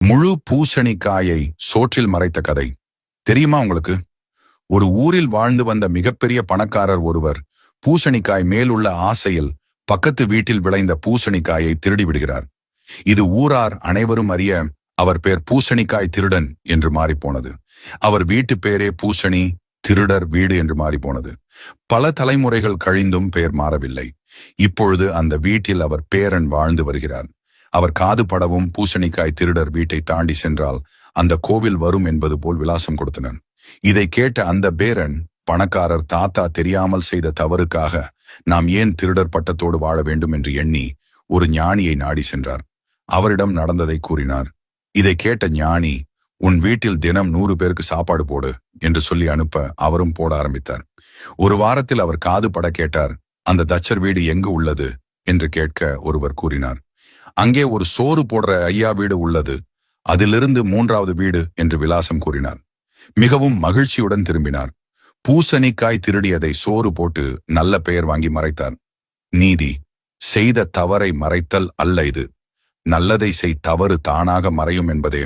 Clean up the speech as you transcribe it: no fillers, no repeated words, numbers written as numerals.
முழு பூசணிக்காயை சோற்றில் மறைத்த கதை தெரியுமா உங்களுக்கு? ஒரு ஊரில் வாழ்ந்து வந்த மிகப்பெரிய பணக்காரர் ஒருவர் பூசணிக்காய் மேலுள்ள ஆசையில் பக்கத்து வீட்டில் விளைந்த பூசணிக்காயை திருடி விடுகிறார். இது ஊரார் அனைவரும் அறிய அவர் பேர் பூசணிக்காய் திருடன் என்று மாறிப்போனது. அவர் வீட்டு பேரே பூசணி திருடர் வீடு என்று மாறிப்போனது. பல தலைமுறைகள் கழிந்தும் பெயர் மாறவில்லை. இப்பொழுது அந்த வீட்டில் அவர் பேரன் வாழ்ந்து வருகிறார். அவர் காது படவும் பூசணிக்காய் திருடர் வீட்டை தாண்டி சென்றால் அந்த கோவில் வரும் என்பது போல் விலாசம் கொடுத்தனர். இதை கேட்ட அந்த பேரன், பணக்காரர் தாத்தா தெரியாமல் செய்த தவறுக்காக நாம் ஏன் திருடர் பட்டத்தோடு வாழ வேண்டும் என்று எண்ணி ஒரு ஞானியை நாடி சென்றார். அவரிடம் நடந்ததை கூறினார். இதை கேட்ட ஞானி, உன் வீட்டில் தினம் 100 பேருக்கு சாப்பாடு போடு என்று சொல்லி அனுப்ப அவரும் போட ஆரம்பித்தார். ஒரு வாரத்தில் அவர் காது பட கேட்டார். அந்த தச்சர் வீடு எங்கு உள்ளது என்று கேட்க ஒருவர் கூறினார், அங்கே ஒரு சோறு போடுற ஐயா வீடு உள்ளது, அதிலிருந்து 3வது வீடு என்று விலாசம் கூறினார். மிகவும் மகிழ்ச்சியுடன் திரும்பினார். பூசணிக்காய் திருடியதை சோறு போட்டு நல்ல பெயர் வாங்கி மறைத்தார். நீதி: செய்த தவறை மறைத்தல் அல்ல இது. நல்லதை செய், தவறு தானாக மறையும் என்பதே